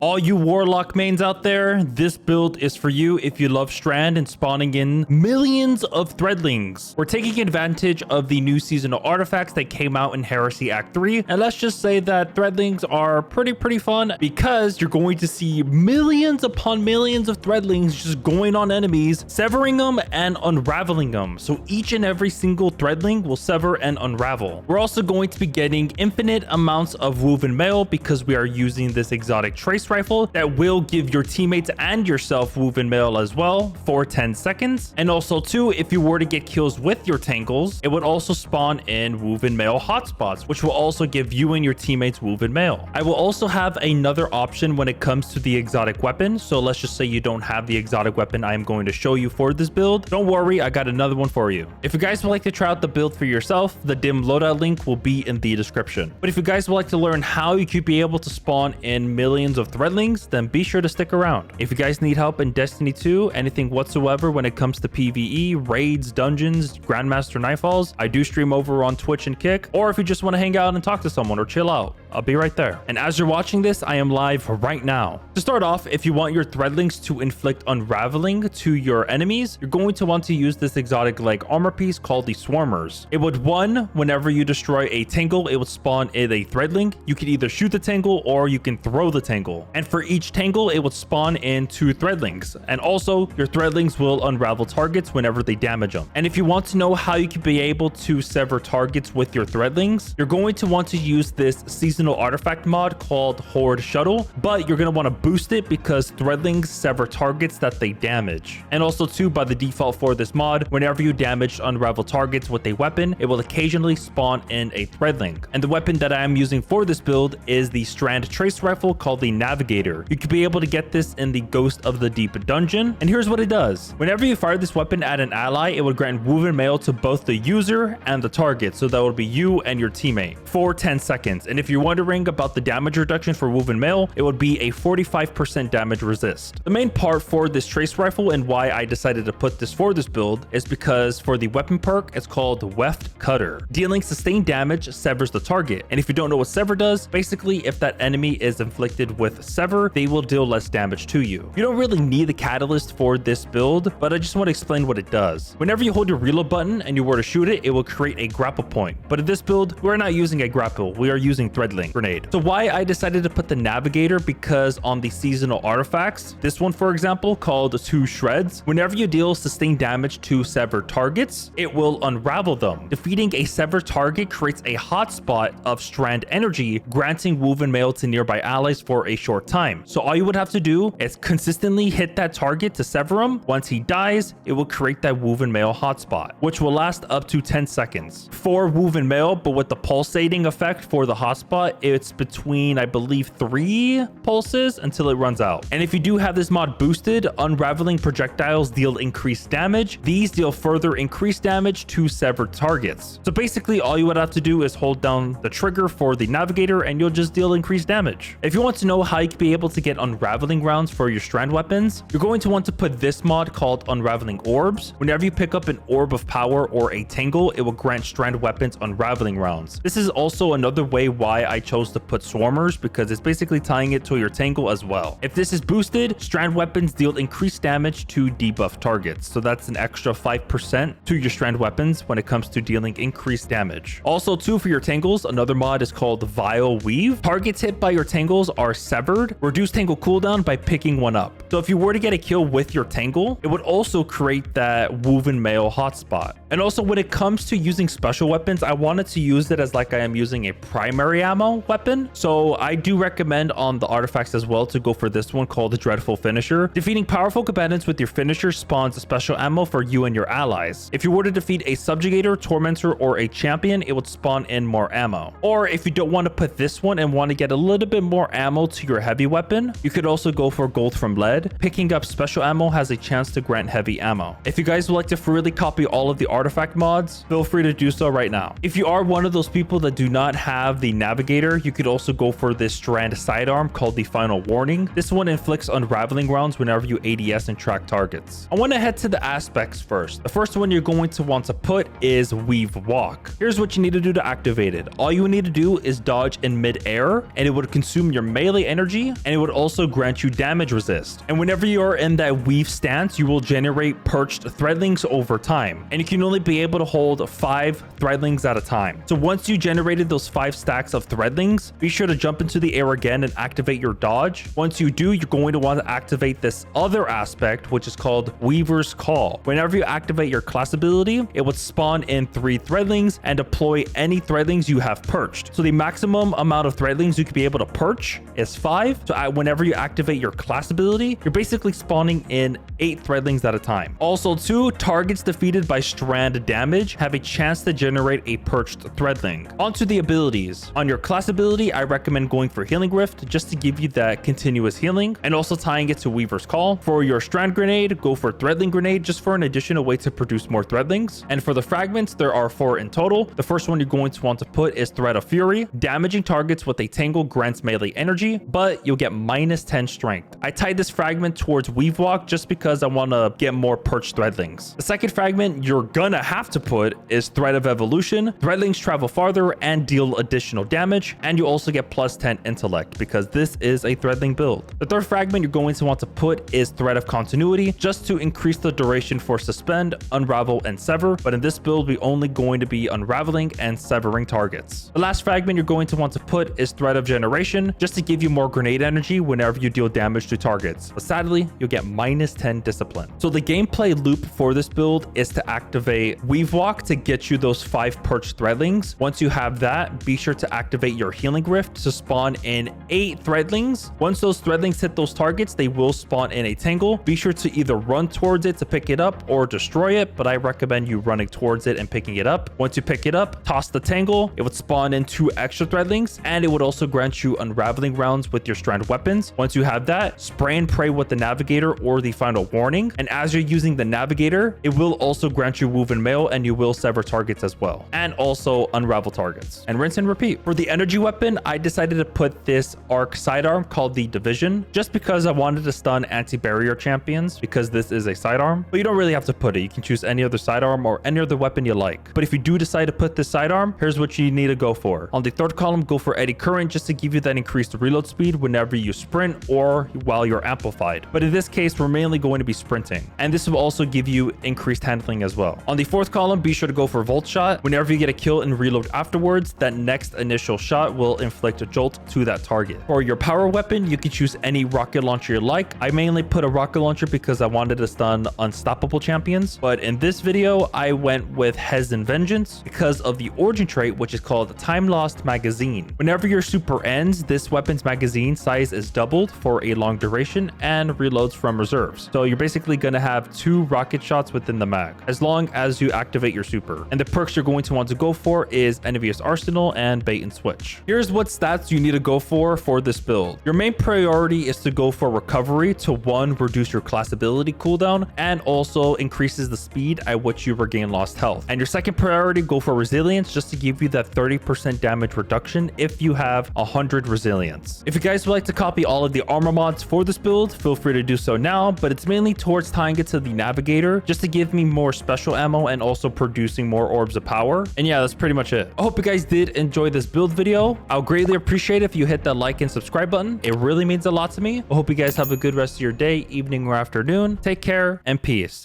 All you Warlock mains out there, this build is for you if you love Strand and spawning in millions of Threadlings. We're taking advantage of the new seasonal artifacts that came out in Heresy Act 3, and let's just say that Threadlings are pretty fun because you're going to see millions upon millions of Threadlings just going on enemies, severing them and unraveling them. So each and every single Threadling will sever and unravel. We're also going to be getting infinite amounts of woven mail because we are using this exotic trace rifle that will give your teammates and yourself woven mail as well for 10 seconds. And also too, if you were to get kills with your tangles, it would also spawn in woven mail hotspots, which will also give you and your teammates woven mail. I will also have another option when it comes to the exotic weapon. So let's just say you don't have the exotic weapon I am going to show you for this build. Don't worry, I got another one for you. If you guys would like to try out the build for yourself, the dim loadout link will be in the description. But if you guys would like to learn how you could be able to spawn in millions of Threadlings, then be sure to stick around. If you guys need help in Destiny 2, anything whatsoever when it comes to PvE, raids, dungeons, Grandmaster Nightfalls, I do stream over on Twitch and Kick, or if you just want to hang out and talk to someone or chill out, I'll be right there. And as you're watching this, I am live right now. To start off, if you want your Threadlings to inflict unraveling to your enemies, you're going to want to use this exotic leg armor piece called the Swarmers. It would whenever you destroy a tangle, it would spawn in a Threadling. You can either shoot the tangle or you can throw the tangle. And for each tangle, it would spawn in 2 Threadlings. And also, your Threadlings will unravel targets whenever they damage them. And if you want to know how you can be able to sever targets with your Threadlings, you're going to want to use this seasonal artifact mod called Horde Shuttle, but you're going to want to boost it because Threadlings sever targets that they damage. And also too, by the default for this mod, whenever you damage unravel targets with a weapon, it will occasionally spawn in a Threadling. And the weapon that I am using for this build is the Strand Trace Rifle called the Navigator. You could be able to get this in the Ghost of the Deep dungeon, and here's what it does. Whenever you fire this weapon at an ally, it would grant woven mail to both the user and the target, so that would be you and your teammate for 10 seconds. And if you're wondering about the damage reduction for woven mail, it would be a 45% damage resist. The main part for this trace rifle and why I decided to put this for this build is because for the weapon perk, it's called Weft Cutter. Dealing sustained damage severs the target, and if you don't know what sever does, basically if that enemy is inflicted with sever, they will deal less damage to you. You don't really need the catalyst for this build, but I just want to explain what it does. Whenever you hold your reload button and you were to shoot it, it will create a grapple point. But in this build, we're not using a grapple, we are using Threadling grenade. So why I decided to put the Navigator, because on the seasonal artifacts, this one for example called 2 Shreds, whenever you deal sustained damage to severed targets, it will unravel them. Defeating a severed target creates a hotspot of strand energy, granting woven mail to nearby allies for a short time. So all you would have to do is consistently hit that target to sever him. Once he dies, it will create that woven mail hotspot, which will last up to 10 seconds. For woven mail, but with the pulsating effect for the hotspot, it's between, I believe, 3 pulses until it runs out. And if you do have this mod boosted, unraveling projectiles deal increased damage. These deal further increased damage to severed targets. So basically, all you would have to do is hold down the trigger for the Navigator and you'll just deal increased damage. If you want to know how you can be able to get unraveling rounds for your strand weapons, you're going to want to put this mod called Unraveling Orbs. Whenever you pick up an orb of power or a tangle, it will grant strand weapons unraveling rounds. This is also another way why I chose to put Swarmers, because it's basically tying it to your tangle as well. If this is boosted, strand weapons deal increased damage to debuff targets. So that's an extra 5% to your strand weapons when it comes to dealing increased damage. Also too, for your tangles, another mod is called Vile Weave. Targets hit by your tangles are severed. Reduce tangle cooldown by picking one up. So if you were to get a kill with your tangle, it would also create that woven mail hotspot. And also when it comes to using special weapons, I wanted to use it as like I am using a primary ammo weapon. So I do recommend on the artifacts as well to go for this one called the Dreadful Finisher. Defeating powerful combatants with your finisher spawns a special ammo for you and your allies. If you were to defeat a subjugator, tormentor, or a champion, it would spawn in more ammo. Or if you don't want to put this one and want to get a little bit more ammo to your heavy weapon, you could also go for gold from lead. Picking up special ammo has a chance to grant heavy ammo. If you guys would like to freely copy all of the artifact mods, feel free to do so right now. If you are one of those people that do not have the Navigator Navigator, you could also go for this strand sidearm called the Final Warning. This one inflicts unraveling rounds whenever you ADS and track targets. I want to head to the aspects first. The first one you're going to want to put is Weave Walk. Here's what you need to do to activate it. All you need to do is dodge in mid-air, and it would consume your melee energy, and it would also grant you damage resist. And whenever you are in that weave stance, you will generate perched threadlings over time, and you can only be able to hold 5 threadlings at a time. So once you generated those 5 stacks of threadlings, be sure to jump into the air again and activate your dodge. Once you do, you're going to want to activate this other aspect, which is called Weaver's Call. Whenever you activate your class ability, it would spawn in 3 threadlings and deploy any threadlings you have perched. So the maximum amount of threadlings you could be able to perch is 5. So whenever you activate your class ability, you're basically spawning in 8 threadlings at a time. Also, 2 targets defeated by strand damage have a chance to generate a perched threadling. Onto the abilities. On your class ability, I recommend going for Healing Rift just to give you that continuous healing, and also tying it to Weaver's Call. For your strand grenade, go for Threadling Grenade just for an additional way to produce more threadlings. And for the fragments, there are 4 in total. The first one you're going to want to put is Thread of Fury. Damaging targets with a tangle grants melee energy, but you'll get minus 10 strength. I tied this fragment towards Weave Walk just because I want to get more perched threadlings. The second fragment you're gonna have to put is Thread of Evolution. Threadlings travel farther and deal additional damage, and you also get plus 10 intellect because this is a threadling build. The third fragment you're going to want to put is Thread of Continuity just to increase the duration for suspend, unravel, and sever, but in this build we're only going to be unraveling and severing targets. The last fragment you're going to want to put is Thread of Generation just to give you more grenade energy whenever you deal damage to targets, but sadly you'll get minus 10 discipline. So the gameplay loop for this build is to activate Weave Walk to get you those 5 perched threadlings. Once you have that, be sure to activate your Healing Rift to spawn in 8 threadlings. Once those threadlings hit those targets, they will spawn in a tangle. Be sure to either run towards it to pick it up or destroy it, but I recommend you running towards it and picking it up. Once you pick it up, toss the tangle. It would spawn in 2 extra threadlings, and it would also grant you unraveling rounds with your strand weapons. Once you have that, spray and pray with the Navigator or the Final Warning, and as you're using the Navigator, it will also grant you Wove and Mail, and you will sever targets as well, and also unravel targets, and rinse and repeat. For the energy weapon, I decided to put this arc sidearm called the Division just because I wanted to stun anti-barrier champions, because this is a sidearm, but you don't really have to put it. You can choose any other sidearm or any other weapon you like, but if you do decide to put this sidearm, here's what you need to go for. On the third column, go for Eddy Current just to give you that increased reload speed whenever you sprint or while you're amplified, but in this case we're mainly going to be sprinting, and this will also give you increased handling as well. On the fourth column, be sure to go for Volt Shot. Whenever you get a kill and reload afterwards, that next initial shot will inflict a jolt to that target. For your power weapon, you can choose any rocket launcher you like. I mainly put a rocket launcher because I wanted to stun unstoppable champions, but in this video I went with Hezen Vengence because of the origin trait, which is called Time Lost Magazine. Whenever your super ends, this weapon's magazine size is doubled for a long duration and reloads from reserves, so you're basically going to have 2 rocket shots within the mag as long as you activate your super. And the perks you're going to want to go for is Envious Arsenal and Bait and Switch. Here's what stats you need to go for this build. Your main priority is to go for recovery to 1, reduce your class ability cooldown, and also increases the speed at which you regain lost health. And your second priority, go for resilience just to give you that 30% damage reduction if you have 100 resilience. If you guys would like to copy all of the armor mods for this build, feel free to do so now, but it's mainly towards tying it to the Navigator just to give me more special ammo and also producing more orbs of power. And yeah, that's pretty much it. I hope you guys did enjoy this build video. I'll greatly appreciate it if you hit that like and subscribe button. It really means a lot to me. I hope you guys have a good rest of your day, evening, or afternoon. Take care and peace.